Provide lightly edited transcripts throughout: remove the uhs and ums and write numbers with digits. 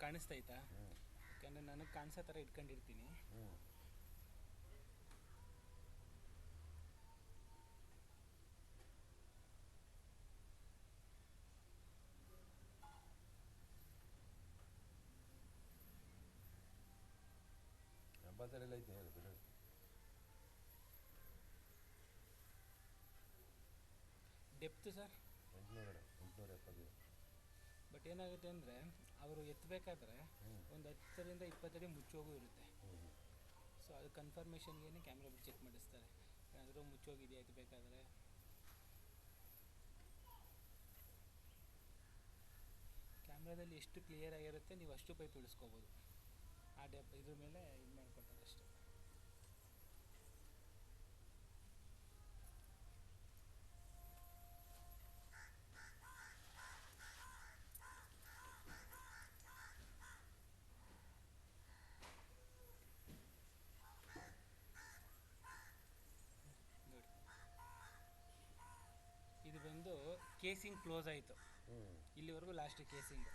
ಕಾಣಿಸ್ತೈತಾ? ಯಾಕಂದರೆ ನನಗೆ ಕಾಣಿಸೋ ಥರ ಇಟ್ಕೊಂಡಿರ್ತೀನಿ. ಎಂಬತ್ತಡಿಯಲ್ಲಿ ಐತೆ ಡೆಪ್ತು ಸರ್ 870. ಬಟ್ ಏನಾಗುತ್ತೆ ಅಂದರೆ ಅವರು ಎತ್ತಬೇಕಾದ್ರೆ ಒಂದು 10ರಿಂದ 20 ಅಡಿ ಮುಚ್ಚೋಗೂ ಇರುತ್ತೆ. ಸೊ ಅದು ಕನ್ಫರ್ಮೇಷನ್ಗೆ ಕ್ಯಾಮ್ರಾ ಬಿಟ್ಟು ಚೆಕ್ ಮಾಡಿಸ್ತಾರೆ. ಏನಾದರೂ ಮುಚ್ಚೋಗಿದೆಯಾ ಎತ್ತಬೇಕಾದ್ರೆ. ಕ್ಯಾಮ್ರಾದಲ್ಲಿ ಎಷ್ಟು ಕ್ಲಿಯರ್ ಆಗಿರುತ್ತೆ ನೀವು ಅಷ್ಟು ಪೈಪ್ ಇಳಿಸ್ಕೋಬೋದು. ಆ ಇದ್ರ ಮೇಲೆ ಇದು ಮಾಡ್ಕೊಳ್ತಾರೆ ಅಷ್ಟೇ. ನೋಡಿ, ಇದು ಬಂದು ಕೇಸಿಂಗ್ ಕ್ಲೋಸ್ ಆಯಿತು. ಇಲ್ಲಿವರೆಗೂ ಲಾಸ್ಟ್ ಕೇಸಿಂಗು.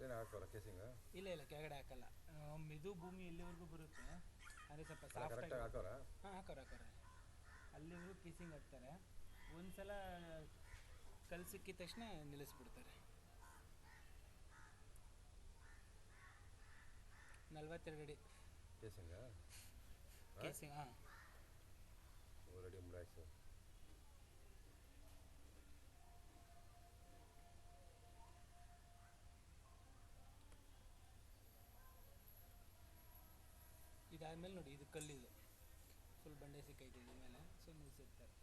ಏನು ಹಾಕೋಲ್ಲ ಕೇಸಿಂಗ? ಇಲ್ಲ ಕೆಳಗಡೆ ಹಾಕಲ್ಲ. ಮೆದು ಭೂಮಿ ಎಲ್ಲಿವರೆಗೂ ಬರುತ್ತೆ ಅಂದರೆ ಸ್ವಲ್ಪ ಸಾಫ್ಟಾಗಿ ಹಾಕೋರ. ಹಾಂ ಹಾಕೋರ ಅಲ್ಲಿವರೆಗೂ ಕೇಸಿಂಗ್ ಹಾಕ್ತಾರೆ. ಒಂದು ಸಲ ಕಲ್ಲು ಸಿಕ್ಕಿದ ತಕ್ಷಣ ನಿಲ್ಲಿಸ್ಬಿಡ್ತಾರೆ. 42 ಅಡಿ ಕೇಸಿಂಗ. ಕೇಸಿಂಗ್. ಹಾಂ, 3 ಅಡಿ ಮುಡಾಕ್ಸು. ಇದಾದಮೇಲೆ ನೋಡಿ, ಇದು ಕಲ್ಲಿದು ಫುಲ್ ಬಂಡೆ ಸಿಕ್ಕೈತೆ. ಇದ್ರ ಮೇಲೆ ಸೊ ನಿಲ್ಲಿಸಿರ್ತಾರೆ.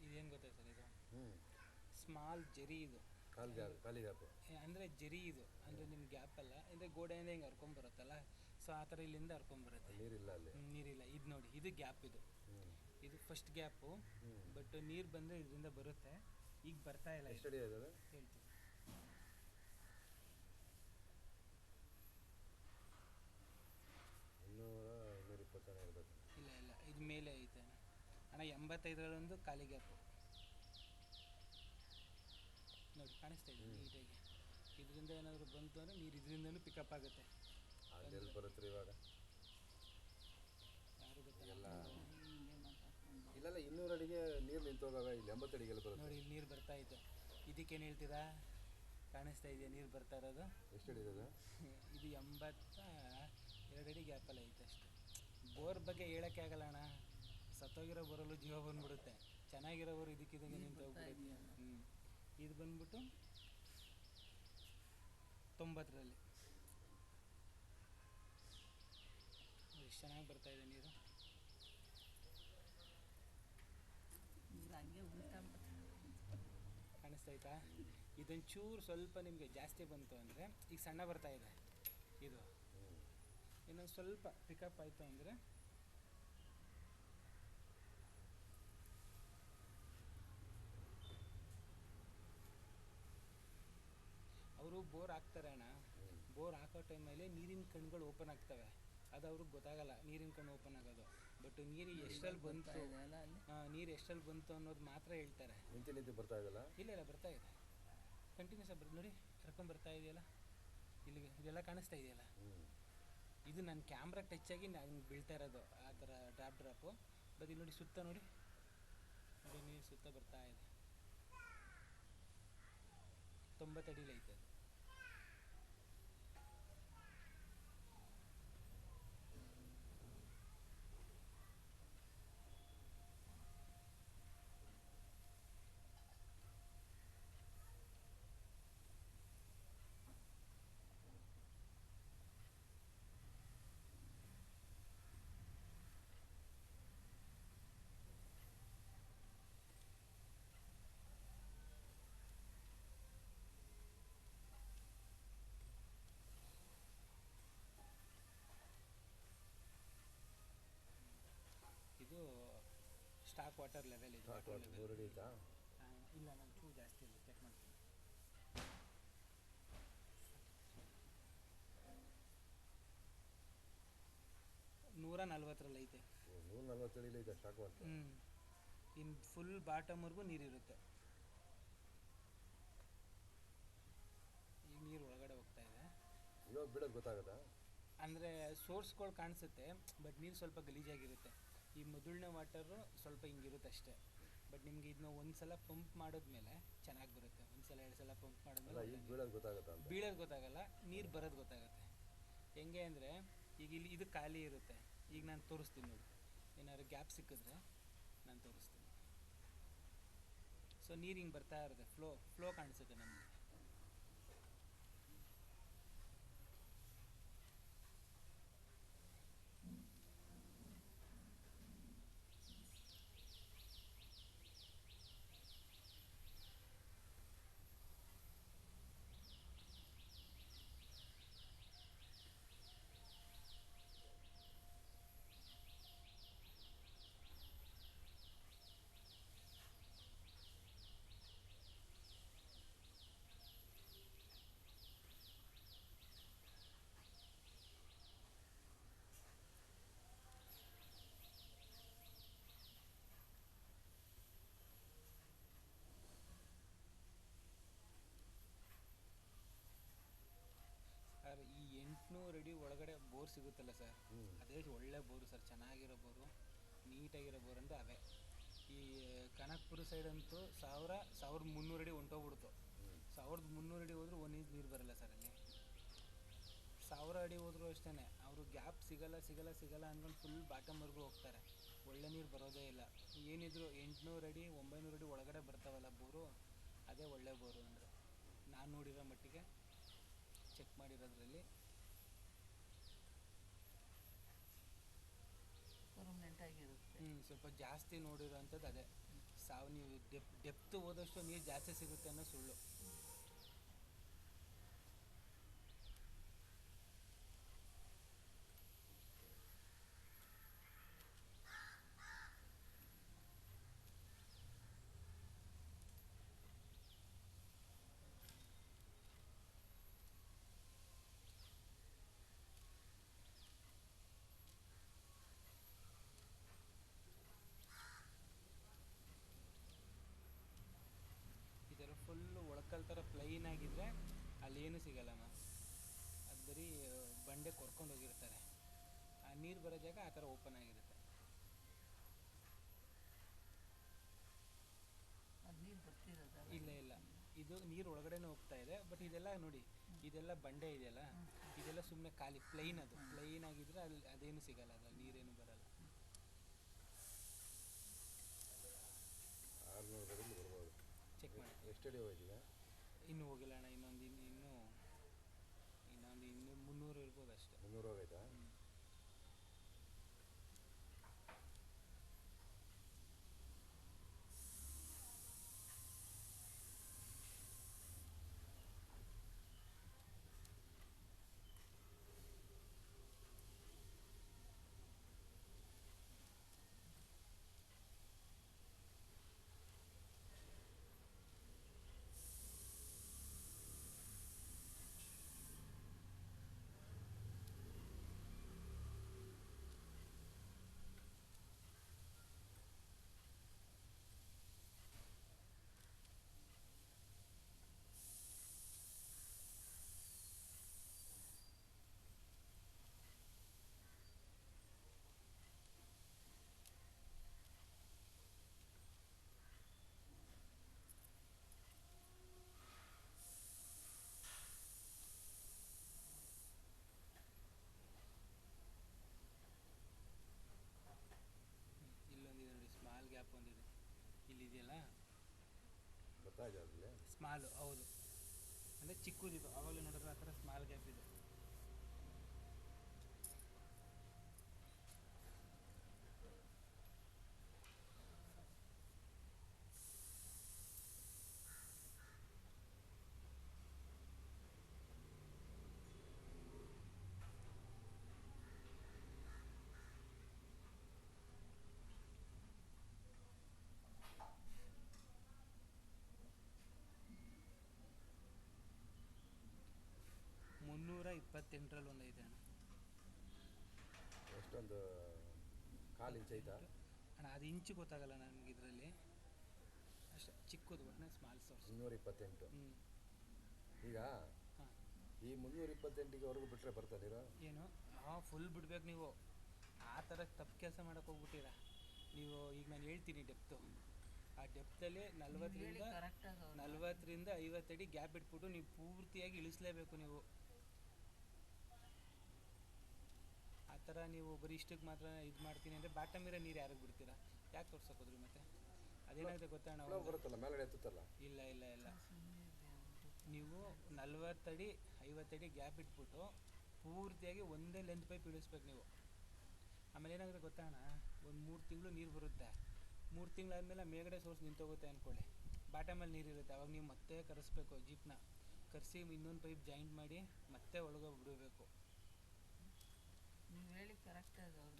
ಇದೇನು ಗೊತ್ತಾ ಸರ್, ಇದು ಸ್ಮಾಲ್ ಜರಿ. ಇದು ಖಾಲಿ ಗ್ಯಾಪು ಅಂದರೆ ಜರಿ. ಇದು ಅಂದರೆ ನಿಮ್ಮ ಗ್ಯಾಪ್ ಅಲ್ಲ, ಅಂದರೆ ಗೋಡೆಯಿಂದ ಹಿಂಗೆ ಹರ್ಕೊಂಬರುತ್ತಲ್ಲ, ಸೊ ಆ ಥರ ಇಲ್ಲಿಂದ ಹರ್ಕೊಂಬರುತ್ತೆ. ನೀರಿಲ್ಲ ಅಲ್ಲಿ. ನೀರಿಲ್ಲ. ಇದು ನೋಡಿ, ಇದು ಗ್ಯಾಪ್. ಇದು ಫಸ್ಟ್ ಗ್ಯಾಪು. ಬಟ್ ನೀರು ಬಂದರೆ ಇದರಿಂದ ಬರುತ್ತೆ. ಈಗ ಬರ್ತಾ ಇಲ್ಲ. ಎಷ್ಟು ಅಡಿ ಇದೆ ಹೇಳ್ತೀವಿ. ಇನ್ನೂರ 220 ಇರಬೇಕು. ಇಲ್ಲ ಇದು ಮೇಲೆ ಐತೆ ಅಣ್ಣ. 85ರಂದು ಖಾಲಿ ಗ್ಯಾಪು ನೋಡಿ, ಕಾಣಿಸ್ತಾ ಇದೆ ನೀಟಾಗಿ. ಇದರಿಂದ ಏನಾದರೂ ಬಂತು ಅಂದರೆ ನೀರು ಇದರಿಂದನೂ ಪಿಕಪ್ ಆಗುತ್ತೆ. ಅದೆಲ್ಲಿ ಬರುತ್ತೆ ಇವಾಗ? ಯಾರು ಗೊತ್ತಿಲ್ಲ. ಇಲ್ಲ 200 ಅಡಿಗೆ ನೀರು ನಿಂತೋಗಾಗ. ಇಲ್ಲಿ 80 ಅಡಿಗೆಲ್ಲ ಬರುತ್ತೆ ನೋಡಿ. ಇಲ್ಲಿ ನೀರು ಬರ್ತಾ ಐತೆ. ಇದಕ್ಕೇನು ಹೇಳ್ತೀರಾ? ಕಾಣಿಸ್ತಾ ಇದೆಯಾ ನೀರು ಬರ್ತಾ ಇರೋದು? ಎಷ್ಟು ಅಡಿ ಇದೆ ಇದು? 82 ಅಡಿ ಗ್ಯಾಪಲ್ಲ ಐತೆ ಅಷ್ಟೇ. ಬೋರ್ ಬಗ್ಗೆ ಹೇಳೋಕ್ಕೆ ಆಗಲ್ಲ ಅಣ್ಣ. ಸತ್ತೋಗಿರೋ ಬೋರಲ್ಲೂ ಜೀವ ಬಂದ್ಬಿಡುತ್ತೆ. ಚೆನ್ನಾಗಿರೋ ಬೋರು ಇದಕ್ಕಿದಂಗೆ ನಿಂತು ಹೋಗ್ಬಿಡುತ್ತೆ. ಇದು ಬಂದ್ಬಿಟ್ಟು 90ರಲ್ಲಿ ಎಷ್ಟು ಚೆನ್ನಾಗಿ ಬರ್ತಾಯಿದೆ ನೀರು. ಕಾಣಿಸ್ತೈತಾ? ಇದೊಂಚೂರು ಸ್ವಲ್ಪ ನಿಮಗೆ ಜಾಸ್ತಿ ಬಂತು ಅಂದರೆ, ಈಗ ಸಣ್ಣ ಬರ್ತಾಯಿದೆ ಇದು, ಇನ್ನೊಂದು ಸ್ವಲ್ಪ ಪಿಕಪ್ ಆಯಿತು ಅಂದರೆ ಅವರು ಬೋರ್ ಹಾಕ್ತಾರೆ ಅಣ್ಣ. ಬೋರ್ ಹಾಕೋ ಟೈಮಲ್ಲಿ ನೀರಿನ ಕಣ್ಗಳು ಓಪನ್ ಆಗ್ತವೆ. ಅದು ಅವ್ರಿಗೆ ಗೊತ್ತಾಗಲ್ಲ ನೀರಿನ ಕಣ್ಣು ಓಪನ್ ಆಗೋದು. ಬಟ್ ನೀರು ಎಷ್ಟಲ್ಲಿ ಬಂತು, ನೀರು ಎಷ್ಟಲ್ಲಿ ಬಂತು ಅನ್ನೋದು ಮಾತ್ರ ಹೇಳ್ತಾರೆ. ನಿಂತು ಬರ್ತಾ ಇದೆಯಲ್ಲ? ಇಲ್ಲ ಬರ್ತಾ ಇದೆ ಕಂಟಿನ್ಯೂಸ್ ಆಗಿ. ನೋಡಿ ಬರ್ತಾ ಇದೆಯಲ್ಲ ಇಲ್ಲಿಗೆ, ಇದೆಲ್ಲ ಕಾಣಿಸ್ತಾ ಇದೆಯಲ್ಲ. ಇದು ನನ್ನ ಕ್ಯಾಮ್ರಾ ಟಚ್ ಆಗಿ ನಾನು ಬೀಳ್ತಾ ಇರೋದು ಆ ಥರ ಡ್ರಾಪು. ಬಟ್ ಇಲ್ಲಿ ನೋಡಿ, ಸುತ್ತ ನೋಡಿ, ನೀರು ಸುತ್ತ ಬರ್ತಾ ಇದೆ. 90 ಅಡಿಲಿ ಐತೆ ಅದು. ಇದು ಸ್ಟಾಕ್ ವಾಟರ್ ಲೆವೆಲ್ ಇದೆ. ಸ್ಟಾಕ್ ವಾಟರ್ 100 ಅಡಿ ಐತಾ? ಇಲ್ಲ, ನಾನು ಚೂರು ಜಾಸ್ತಿ ಇಲ್ಲ, ಚೆಕ್ ಮಾಡ್ತೀನಿ. 140 ಐತೆ. 140 ಅಡಿಲಿ ಐತೆ ಸ್ಟಾಕ್ ವಾಟರ್. ಇನ್ನು ಫುಲ್ ಬಾಟಮ್ವರೆಗೂ ನೀರಿರುತ್ತೆ. ಈಗ ನೀರು ಒಳಗಡೆ ಹೋಗ್ತಾ ಇದೆ. ಇವಾಗ ಬಿಡೋದು ಗೊತ್ತಾಗತ್ತಾ? ಅಂದರೆ ಸೋರ್ಸ್ಗಳು ಕಾಣಿಸುತ್ತೆ, ಬಟ್ ನೀರು ಸ್ವಲ್ಪ ಗಲೀಜಾಗಿರುತ್ತೆ. ಈ ಮೊದಲನೇ ವಾಟರು ಸ್ವಲ್ಪ ಹಿಂಗಿರುತ್ತೆ ಅಷ್ಟೇ. ಬಟ್ ನಿಮ್ಗೆ ಇದನ್ನ ಒಂದು ಸಲ ಪಂಪ್ ಮಾಡಿದ್ಮೇಲೆ ಚೆನ್ನಾಗಿ ಬರುತ್ತೆ. ಒಂದು ಸಲ 2 ಸಲ ಪಂಪ್ ಮಾಡಿದ್ಮೇಲೆ ಈಗ ಬೀಳೋದು ಗೊತ್ತಾಗತ್ತಾ ಅಂತ? ಬೀಳೋದು ಗೊತ್ತಾಗಲ್ಲ, ನೀರು ಬರೋದು ಗೊತ್ತಾಗುತ್ತೆ. ಹೆಂಗೆ ಅಂದರೆ ಈಗ ಇಲ್ಲಿ ಇದು ಖಾಲಿ ಇರುತ್ತೆ. ಈಗ ನಾನು ತೋರಿಸ್ತೀನಿ ನೋಡಿ, ಏನಾದ್ರು ಗ್ಯಾಪ್ ಸಿಕ್ಕಿದ್ರೆ ನಾನು ತೋರಿಸ್ತೀನಿ. ಸೊ ನೀರು ಹಿಂಗೆ ಬರ್ತಾ ಇರುತ್ತೆ, ಫ್ಲೋ ಕಾಣಿಸುತ್ತೆ ನಮಗೆ. ಸರ್ ಈ 800 ಅಡಿ ಒಳಗಡೆ ಬೋರ್ ಸಿಗುತ್ತಲ್ಲ ಸರ್, ಅದೇ ಒಳ್ಳೆ ಬೋರು ಸರ್, ಚೆನ್ನಾಗಿರೋ ಬೋರು, ನೀಟಾಗಿರೋ ಬೋರ್ ಅಂದರೆ ಅವೇ. ಈ ಕನಕಪುರ ಸೈಡ್ ಅಂತೂ 1300 ಅಡಿ ಹೊಂಟೋಗ್ಬಿಡ್ತು. 1300 ಅಡಿ ಹೋದ್ರೂ 1 ಇಂಚ್ ನೀರು ಬರಲ್ಲ ಸರ್ ಅಲ್ಲಿ. 1000 ಅಡಿ ಹೋದ್ರೂ ಅಷ್ಟೇ, ಅವರು ಗ್ಯಾಪ್ ಸಿಗಲ್ಲ ಅಂದ್ಕೊಂಡು ಫುಲ್ ಬಾಟಮ್ವರೆಗೂ ಹೋಗ್ತಾರೆ. ಒಳ್ಳೆ ನೀರು ಬರೋದೇ ಇಲ್ಲ. ಏನಿದ್ರು 800 ಅಡಿ 900 ಅಡಿ ಒಳಗಡೆ ಬರ್ತಾವಲ್ಲ ಬೋರು, ಅದೇ ಒಳ್ಳೆ ಬೋರು ಅಂದರೆ ನಾನು ನೋಡಿರೋ ಮಟ್ಟಿಗೆ, ಚೆಕ್ ಮಾಡಿರೋದ್ರಲ್ಲಿ. ಸ್ವಲ್ಪ ಜಾಸ್ತಿ ನೋಡಿರೋ ಅಂಥದ್ದು ಅದೇ. ನೀವು ಡೆಪ್ತ್ ಹೋದಷ್ಟು ನೀರು ಜಾಸ್ತಿ ಸಿಗುತ್ತೆ ಅನ್ನೋ ಸುಳ್ಳು. ಈ ಥರ ಫುಲ್ಲು ಒಳಕಲ್ ಥರ ಪ್ಲೈನ್ ಆಗಿದ್ದರೆ ಅಲ್ಲೇನು ಸಿಗಲ್ಲಮ್ಮ. ಅದು ಬರೀ ಬಂಡೆ ಕೊರ್ಕೊಂಡು ಹೋಗಿರ್ತಾರೆ. ಆ ನೀರು ಬರೋ ಜಾಗ ಆ ಥರ ಓಪನ್ ಆಗಿರುತ್ತೆ. ಇಲ್ಲ, ಇದು ನೀರು ಒಳಗಡೆನೇ ಹೋಗ್ತಾ ಇದೆ. ಬಟ್ ಇದೆಲ್ಲ ನೋಡಿ, ಇದೆಲ್ಲ ಬಂಡೆ ಇದೆಯಲ್ಲ, ಇದೆಲ್ಲ ಸುಮ್ಮನೆ ಖಾಲಿ ಪ್ಲೈನ್. ಅದು ಪ್ಲೈನ್ ಆಗಿದ್ರೆ ಅಲ್ಲಿ ಅದೇನು ಸಿಗಲ್ಲ, ಅದ್ರಲ್ಲಿ ನೀರೇನು ಬರಲ್ಲ. 600 ಅಡಿಲಿ ಬರ್ಬೋದು. ಚೆಕ್ ಮಾಡಿ. ಎಷ್ಟು ಅಡಿ ಹೋಯ್ತೀಗ? ಇನ್ನೂ ಹೋಗಿಲ್ಲ ಅಣ್ಣ, ಇನ್ನೊಂದು 300 ಇರ್ಬೋದು ಅಷ್ಟೇ. 300 ಹೋಗೈತಾ? ಸ್ಮಾಲು ಹೌದು, ಅಂದರೆ ಚಿಕ್ಕದಿದು ಆವಾಗಲೇ ನೋಡಿದ್ರೆ ಆ ಥರ ಸ್ಮಾಲ್ ಗ್ಯಾಪ್ ಇದೆ. $328 ಒಂದು ಐತೆ ಅಣ್ಣ. ಎಷ್ಟೊಂದು ಕಾಲು ಇಂಚ್ ಐತಾ ಅಣ್ಣ? ಅದು ಇಂಚು ಗೊತ್ತಾಗಲ್ಲ ನನಗೆ ಇದರಲ್ಲಿ, ಅಷ್ಟೇ ಚಿಕ್ಕದು ಒಟ್ಟಿನ ಸ್ಮಾಲ್ ಸೋರ್ಸ್. 328. ಹ್ಞೂ. ಈಗ ಹಾಂ, ಈ 328ವರೆಗೂ ಬಿಟ್ಟರೆ ಬರ್ತಾ ನೀರು? ಏನು ಫುಲ್ ಬಿಡ್ಬೇಕು ನೀವು. ಆ ಥರ ತಪ್ಪು ಕೆಲಸ ಮಾಡೋಕ್ಕೆ ಹೋಗ್ಬಿಟ್ಟಿರ ನೀವು. ಈಗ ನಾನು ಹೇಳ್ತೀನಿ ಡೆಪ್ತು, ಆ ಡೆಪ್ತಲ್ಲಿ 40ರಿಂದ 50 ಅಡಿ ಗ್ಯಾಪ್ ಇಟ್ಬಿಟ್ಟು ನೀವು ಪೂರ್ತಿಯಾಗಿ ಇಳಿಸ್ಲೇಬೇಕು ನೀವು. ಆ ಥರ ನೀವು ಬರೀ ಇಷ್ಟಕ್ಕೆ ಮಾತ್ರ ಇದು ಮಾಡ್ತೀನಿ ಅಂದರೆ ಬಾಟಮ್ ಇರೋ ನೀರು ಯಾರಿಗೆ ಬಿಡ್ತೀರಾ? ಯಾಕೆ ತೋರ್ಸೋಕೋದ್ರಿ ಮತ್ತೆ? ಅದೇನಾಗುತ್ತೆ ಗೊತ್ತಣ್ಣ, ಬರುತ್ತಲ್ಲ ಮೇಲ್ಗಡೆ ಎತ್ತುತ್ತಲ್ಲ. ಇಲ್ಲ ಇಲ್ಲ ಇಲ್ಲ, ನೀವು 40 ಅಡಿ 50 ಅಡಿ ಗ್ಯಾಪ್ ಇಟ್ಬಿಟ್ಟು ಪೂರ್ತಿಯಾಗಿ ಒಂದೇ ಲೆಂತ್ ಪೈಪ್ ಇಳಿಸ್ಬೇಕು ನೀವು. ಆಮೇಲೆ ಏನಾಗುತ್ತೆ ಗೊತ್ತಣ್ಣ, ಒಂದು 3 ತಿಂಗಳು ನೀರು ಬರುತ್ತೆ. 3 ತಿಂಗಳಾದಮೇಲೆ ಮೇಲ್ಗಡೆ ಸೋರ್ಸ್ ನಿಂತೋಗುತ್ತೆ ಅಂದ್ಕೊಳ್ಳಿ, ಬಾಟಮಲ್ಲಿ ನೀರಿರುತ್ತೆ. ಅವಾಗ ನೀವು ಮತ್ತೆ ಕರೆಸ್ಬೇಕು, ಜೀಪ್ನ ಕರೆಸಿ ಇನ್ನೊಂದು ಪೈಪ್ ಜಾಯಿಂಟ್ ಮಾಡಿ ಮತ್ತೆ ಒಳಗೆ ಬಿಡಬೇಕು.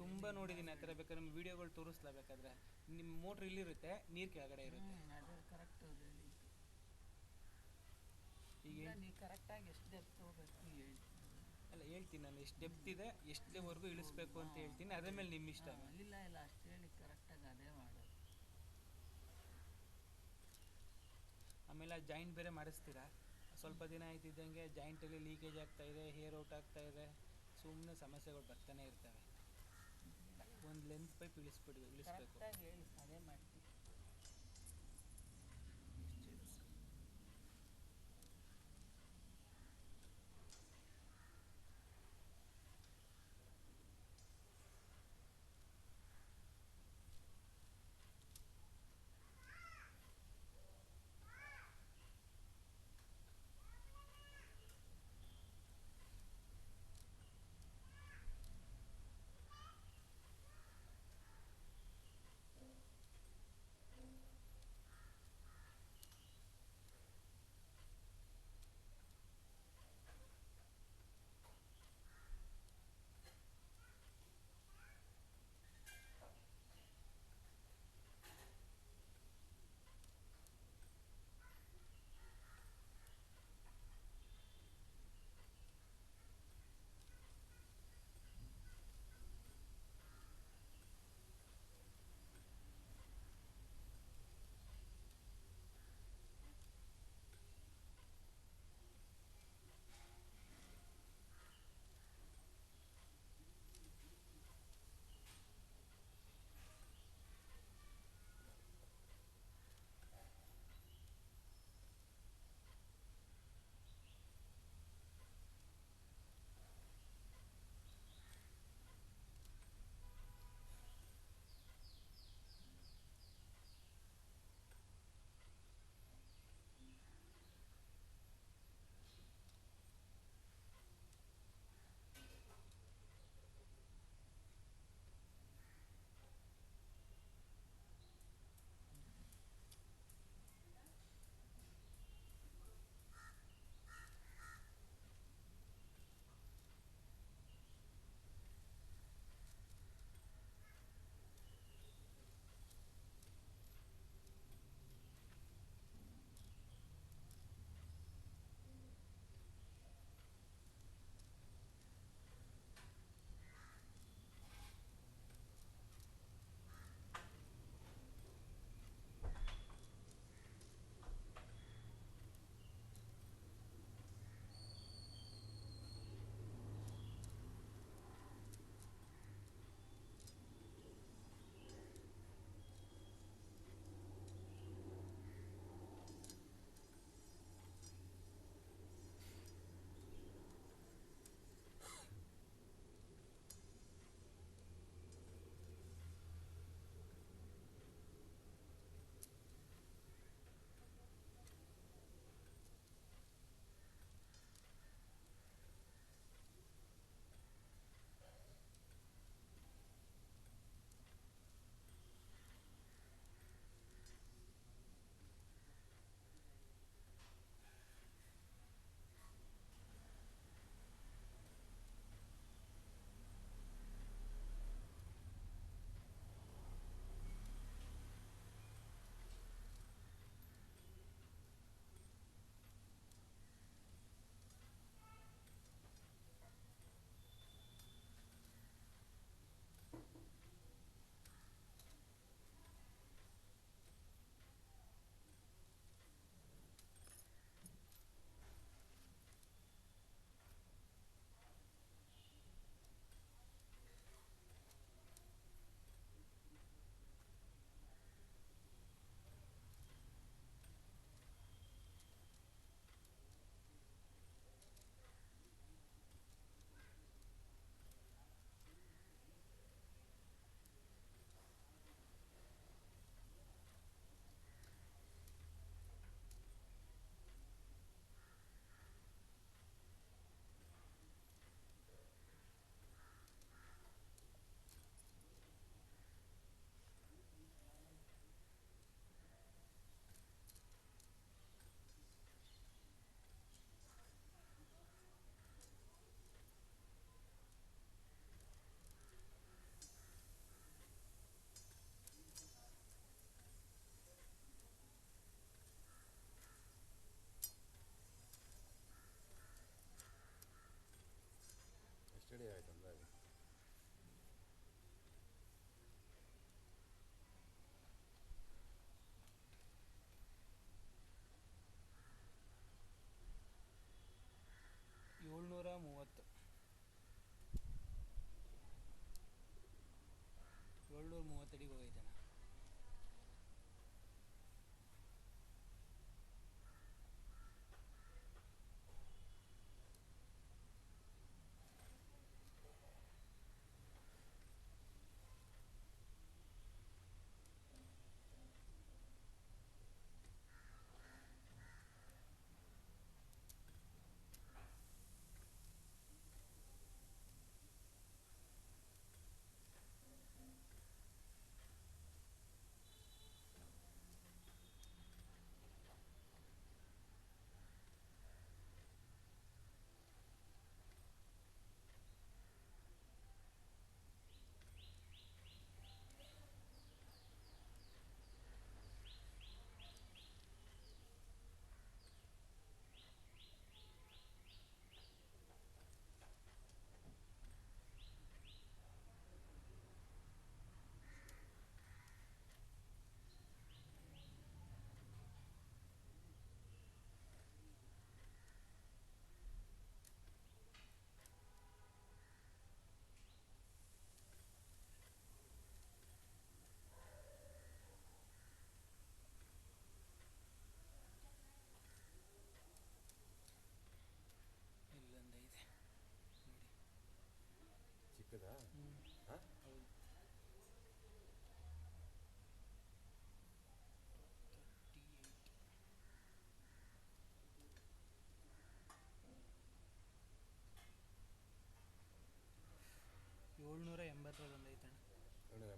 ತುಂಬ ನೋಡಿದ್ದೀನಿ ಆ ಥರ. ಬೇಕಾದ್ರೆ ನಮ್ಮ ವೀಡಿಯೋಗಳು ತೋರಿಸ್ಲಾ ಬೇಕಾದರೆ. ನಿಮ್ಮ ಮೋಟ್ರ್ ಇಲ್ಲಿರುತ್ತೆ, ನೀರು ಕೆಳಗಡೆ ಇರುತ್ತೆ. ಈಗ ಕರೆಕ್ಟಾಗಿ ಎಷ್ಟು ಡೆಪ್ತ್ ಹೋಗ್ಬೇಕು ಹೇಳಿ. ಅಲ್ಲ ಹೇಳ್ತೀನಿ ನಾನು, ಎಷ್ಟು ಡೆಪ್ತ್ ಇದೆ, ಎಷ್ಟೇವರೆಗೂ ಇಳಿಸ್ಬೇಕು ಅಂತ ಹೇಳ್ತೀನಿ. ಅದ್ರ ಮೇಲೆ ನಿಮ್ಮ ಇಷ್ಟ. ಇಲ್ಲ ಇಲ್ಲ, ಅಷ್ಟು ಹೇಳಿ ಕರೆಕ್ಟಾಗಿ ಅದೇ ಮಾಡೋದು. ಆಮೇಲೆ ಆ ಜಾಯಿಂಟ್ ಬೇರೆ ಮಾಡಿಸ್ತೀರಾ, ಸ್ವಲ್ಪ ದಿನ ಆಯ್ತಿದ್ದಂಗೆ ಜಾಯಿಂಟಲ್ಲಿ ಲೀಕೇಜ್ ಆಗ್ತಾಯಿದೆ, ಹೇರ್ ಔಟ್ ಆಗ್ತಾಯಿದೆ, ಸುಮ್ಮನೆ ಸಮಸ್ಯೆಗಳು ಬರ್ತಾನೆ ಇರ್ತವೆ. ಒಂದು ಲೆಂತ್ ಪೈಪ್ ಇಳಿಸ್ಬೇಕು. ಕರೆಕ್ಟಾಗಿ ಹೇಳಿ, ಅದೇ ಮಾಡ್ತೀವಿ.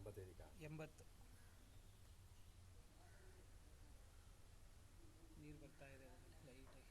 85 80 ನೀರು ಬರ್ತಾ ಇದೆ ಲೈಟಾಗಿ.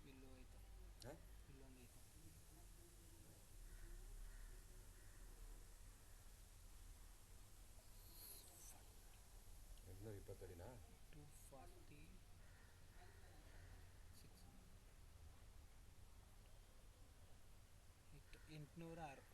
ಬಿಲ್ಲು ಐತೆ, ಹಾಂ ಇಲ್ಲೊಂದು ಐತೆ. 820 ಅಡಿನಾ? 246 806.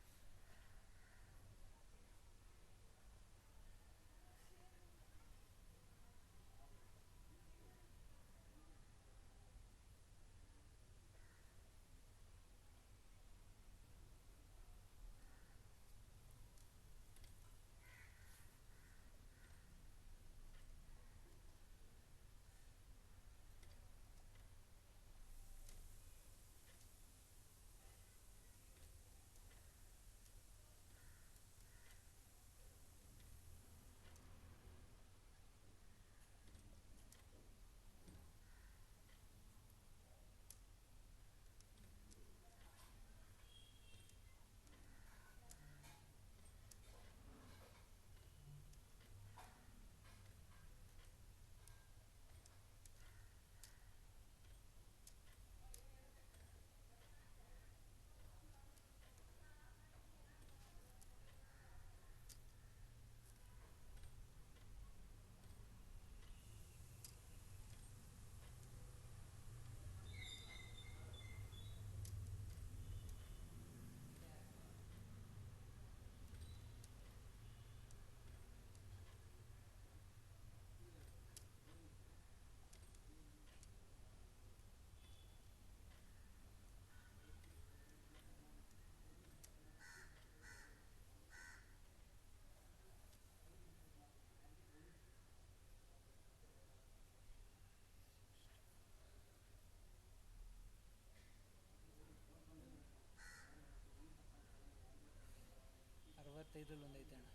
ಅರವತ್ತೈದರಲ್ಲಿ ಒಂದು ಐತೆ ಅಣ್ಣ.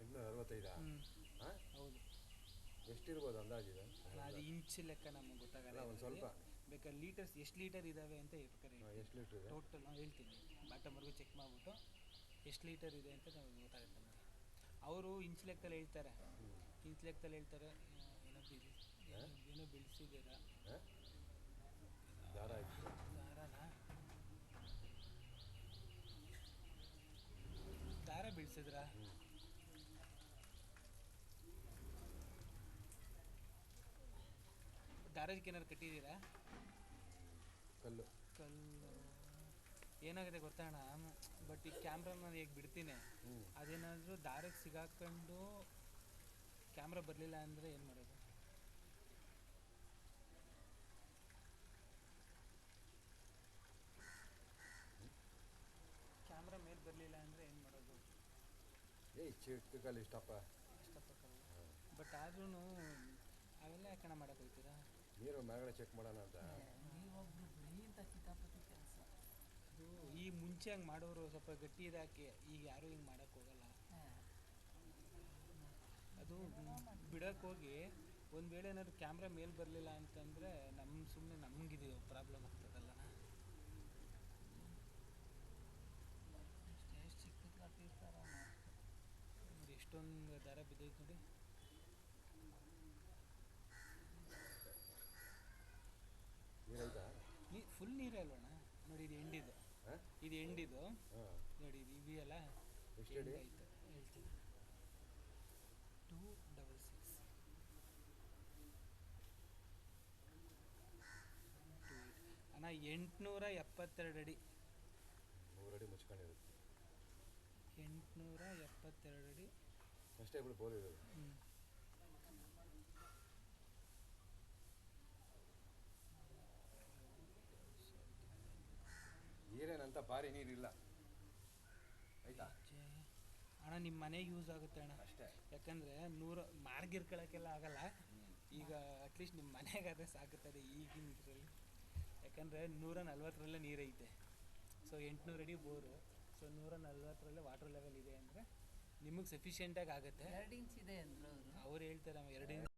865 ಹಾಂ? ಹೌದು. ಎಷ್ಟಿರ್ಬೋದು ಅಂದಾಜಿದೆ? ಅದು ಇಂಚ್ ಲೆಕ್ಕ ನಮಗೆ ಗೊತ್ತಾಗಲ್ಲ. ಒಂದು ಸ್ವಲ್ಪ ಬೇಕಾದ್ರೆ ಲೀಟರ್ಸ್ ಎಷ್ಟು ಲೀಟರ್ ಇದ್ದಾವೆ ಅಂತ ಬೇಕಾದ್ರೆ ಎಷ್ಟು ಲೀಟ್ರ್ ಇದೆ? ಟೋಟಲ್ ನಾವು ಹೇಳ್ತೀನಿ, ಬಾಟಮ್ವರೆಗೂ ಚೆಕ್ ಮಾಡಿಬಿಟ್ಟು ಎಷ್ಟು ಲೀಟರ್ ಇದೆ ಅಂತ ನಮಗೆ ಗೊತ್ತಾಗುತ್ತೆ ನಮಗೆ. ಅವರು ಇಂಚ್ ಲೆಕ್ಕದಲ್ಲಿ ಹೇಳ್ತಾರೆ, ಇಂಚ್ ಲೆಕ್ಕದಲ್ಲಿ ಹೇಳ್ತಾರೆ. ಏನೋ ಬಿಡಿಸಿದ್ದೀರಾ ಹಾಂ? ದಾರ ಇತ್ತು ದಾರ ಬೀಳ್ಸಿದ್ರಾ? ದಾರಕ್ಕೆ ಏನಾದ್ರು ಕಟ್ಟಿದ್ದೀರಾ? ಕಲ್ಲು ಏನಾಗಿದೆ ಗೊತ್ತಣ್ಣ, ಬಟ್ ಈ ಕ್ಯಾಮ್ರಾ ನಾನು ಈಗ ಬಿಡ್ತೀನಿ, ಅದೇನಾದರೂ ದಾರಕ್ಕೆ ಸಿಗಾಕೊಂಡು ಕ್ಯಾಮ್ರಾ ಬರಲಿಲ್ಲ ಅಂದರೆ ಏನು ಮಾಡೋದು? ಕ್ಯಾಮ್ರಾ ಮೇಲೆ ಬರಲಿಲ್ಲ ಅಂದರೆ ಏನು ಮಾಡೋದು? ಚಿಕ್ಕ ಕಲ್ಲು ಇಷ್ಟಪ್ಪ ಬಟ್ ಆದ್ರೂ ಅವೆಲ್ಲ ಯಾಕಣ ಮಾಡಕ್ಕೆ ಹೋಗ್ತೀರಾ? ನೀರು ಮೇಲ್ಗಡೆ ಚೆಕ್ ಮಾಡೋಣ ಅಂತ. ನೀವೊಬ್ರು ಬರೀಂತ ಕಿತಾಪತಿ ಕೆಲಸ. ಅದು ಈ ಮುಂಚೆ ಹಂಗೆ ಮಾಡೋರು ಸ್ವಲ್ಪ ಗಟ್ಟಿ ಇದಾಕಿ, ಈಗ ಯಾರೂ ಹಿಂಗೆ ಮಾಡೋಕ್ಕೆ ಹೋಗಲ್ಲ. ಅದು ಬಿಡೋಕ್ಕೆ ಹೋಗಿ ಒಂದು ವೇಳೆ ಏನಾದ್ರು ಕ್ಯಾಮ್ರಾ ಮೇಲೆ ಬರಲಿಲ್ಲ ಅಂತಂದರೆ ಸುಮ್ಮನೆ ನಮಗಿದು ಪ್ರಾಬ್ಲಮ್ ಆಗ್ತದಲ್ಲ. ಎಷ್ಟು ಚಿಕ್ಕದು ಕಟ್ಟಿರ್ತಾರ ನೋಡಿ ಎಷ್ಟೊಂದು ದಾರ ಬಿದ್ದೈತೆ ನೋಡಿ. ನೀರಾಯ್ತಾ? ಫುಲ್ ನೀರೇ ಅಲ್ವಣ್ಣ? ನೋಡಿ ಇದು ಎಂಡಿದು, ಇದು ಎಂಡಿದು ನೋಡಿ, ಇದು ಇವೆಯಲ್ಲ ಎಷ್ಟು ಅಡಿ ಆಯಿತು ಹೇಳ್ತೀನಿ. 266 ಅಣ್ಣ, 872 ಅಡಿ. ಅಡಿ ಮುಚ್ಕೊಂಡಿರುತ್ತೆ. 872 ಅಡಿ ಅಷ್ಟೇ ಬಿಡು ಬೋರ್ ಇರೋದು. ನೀರೇನಂತ ಭಾರಿ ನೀರಿಲ್ಲ ಆಯ್ತಾ ಅಣ್ಣ ನಿಮ್ಮ ಮನೆಗೆ ಯೂಸ್ ಆಗುತ್ತೆ ಅಣ್ಣ ಅಷ್ಟೇ. ಯಾಕಂದರೆ ಮಾರ್ಗಿರ್ಕೊಳ್ಳೋಕ್ಕೆಲ್ಲ ಆಗಲ್ಲ. ಈಗ ಅಟ್ಲೀಸ್ಟ್ ನಿಮ್ಮ ಮನೆಗಾದರೆ ಸಾಕುತ್ತದೆ ಈಗಿನ ಇದರಲ್ಲಿ. ಯಾಕಂದರೆ 140ರಲ್ಲೇ ನೀರೈತೆ. ಸೊ 800 ಅಡಿ ಬೋರು. ಸೊ 140ರಲ್ಲೇ ವಾಟರ್ ಲೆವೆಲ್ ಇದೆ ಅಂದರೆ ನಿಮಗೆ ಸಫಿಷಿಯೆಂಟಾಗಿ ಆಗುತ್ತೆ. 2 ಇಂಚ್ ಇದೆ ಅಂದರು ಅವರು. ಅವ್ರು ಹೇಳ್ತಾರೆ 2 ಇಂಚ್